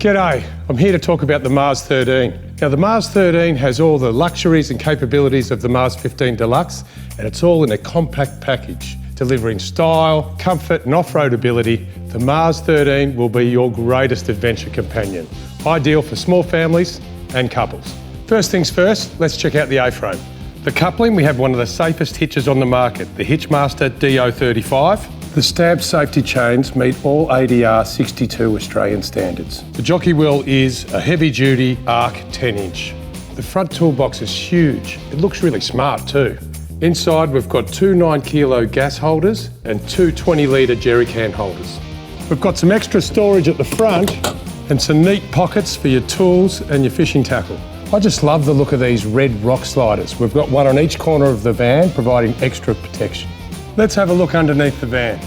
G'day, I'm here to talk about the Mars 13. Now the Mars 13 has all the luxuries and capabilities of the Mars 15 Deluxe, and it's all in a compact package. Delivering style, comfort and off-road ability, the Mars 13 will be your greatest adventure companion. Ideal for small families and couples. First things first, let's check out the A-frame. The coupling, we have one of the safest hitches on the market, the Hitchmaster DO35. The stamped safety chains meet all ADR 62 Australian standards. The jockey wheel is a heavy-duty ARC 10-inch. The front toolbox is huge. It looks really smart too. Inside we've got two 9-kilo gas holders and two 20-litre jerry can holders. We've got some extra storage at the front and some neat pockets for your tools and your fishing tackle. I just love the look of these red rock sliders. We've got one on each corner of the van, providing extra protection. Let's have a look underneath the van.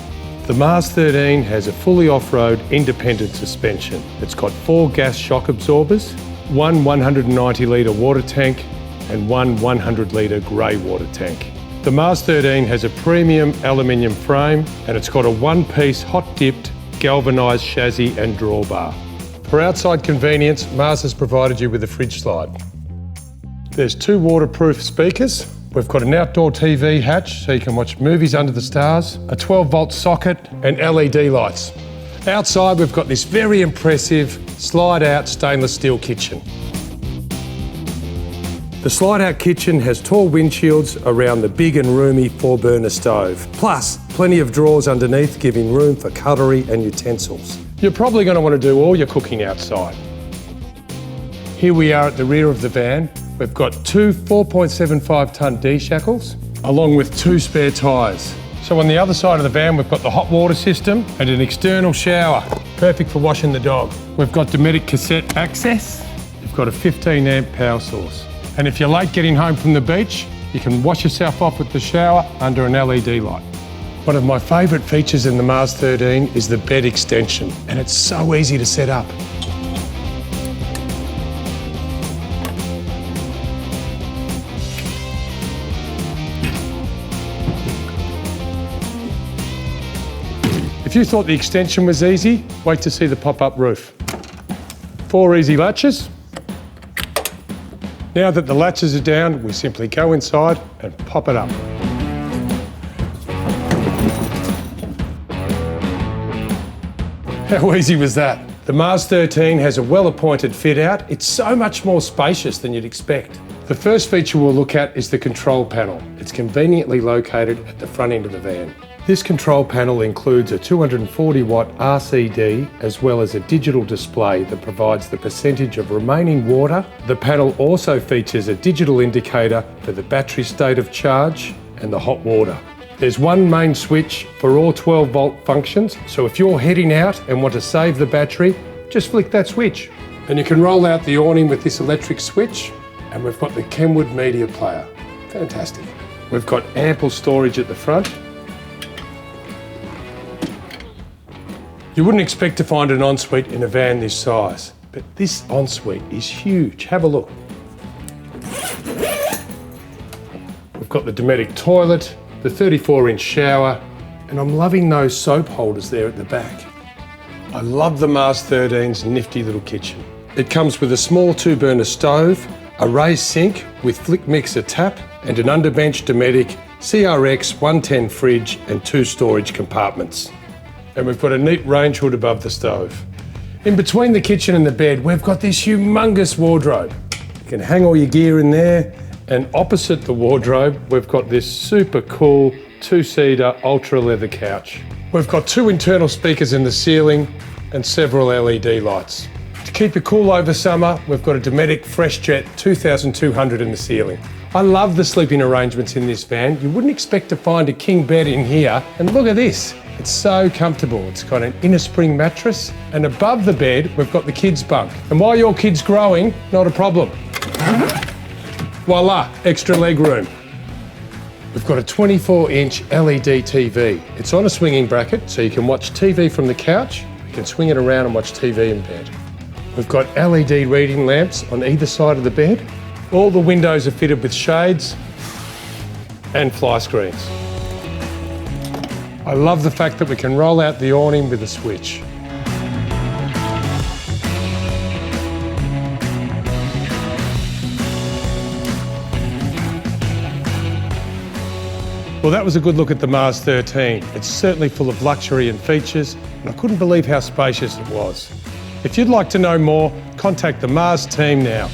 The Mars 13 has a fully off-road independent suspension. It's got 4 gas shock absorbers, one 190-litre water tank and one 100-litre grey water tank. The Mars 13 has a premium aluminium frame and it's got a one-piece hot-dipped galvanised chassis and drawbar. For outside convenience, Mars has provided you with a fridge slide. There's 2 waterproof speakers. We've got an outdoor TV hatch so you can watch movies under the stars, a 12-volt socket and LED lights. Outside we've got this very impressive slide-out stainless steel kitchen. The slide-out kitchen has tall windshields around the big and roomy 4-burner stove, plus plenty of drawers underneath giving room for cutlery and utensils. You're probably going to want to do all your cooking outside. Here we are at the rear of the van. We've got 2 4.75 tonne D-shackles, along with 2 spare tyres. So on the other side of the van, we've got the hot water system and an external shower, perfect for washing the dog. We've got Dometic cassette access. You've got a 15 amp power source. And if you're late getting home from the beach, you can wash yourself off with the shower under an LED light. One of my favourite features in the Mars 13 is the bed extension, and it's so easy to set up. If you thought the extension was easy, wait to see the pop-up roof. 4 easy latches. Now that the latches are down, we simply go inside and pop it up. How easy was that? The Mars 13 has a well-appointed fit-out. It's so much more spacious than you'd expect. The first feature we'll look at is the control panel. It's conveniently located at the front end of the van. This control panel includes a 240-watt RCD as well as a digital display that provides the percentage of remaining water. The panel also features a digital indicator for the battery state of charge and the hot water. There's one main switch for all 12-volt functions, so if you're heading out and want to save the battery, just flick that switch. And you can roll out the awning with this electric switch, and we've got the Kenwood media player. Fantastic. We've got ample storage at the front. You wouldn't expect to find an ensuite in a van this size, but this ensuite is huge. Have a look. We've got the Dometic toilet, the 34-inch shower, and I'm loving those soap holders there at the back. I love the Mars 13's nifty little kitchen. It comes with a small 2-burner stove, a raised sink with flick mixer tap, and an underbench Dometic CRX110 fridge and 2 storage compartments. And we've got a neat range hood above the stove. In between the kitchen and the bed, we've got this humongous wardrobe. You can hang all your gear in there, and opposite the wardrobe, we've got this super cool 2-seater ultra leather couch. We've got 2 internal speakers in the ceiling and several LED lights. To keep it cool over summer, we've got a Dometic Freshjet 2200 in the ceiling. I love the sleeping arrangements in this van. You wouldn't expect to find a king bed in here, and look at this. It's so comfortable. It's got an inner spring mattress, and above the bed, we've got the kids' bunk. And while your kid's growing, not a problem. Voila, extra leg room. We've got a 24-inch LED TV. It's on a swinging bracket, so you can watch TV from the couch. You can swing it around and watch TV in bed. We've got LED reading lamps on either side of the bed. All the windows are fitted with shades and fly screens. I love the fact that we can roll out the awning with a switch. Well, that was a good look at the Mars 13. It's certainly full of luxury and features, and I couldn't believe how spacious it was. If you'd like to know more, contact the Mars team now.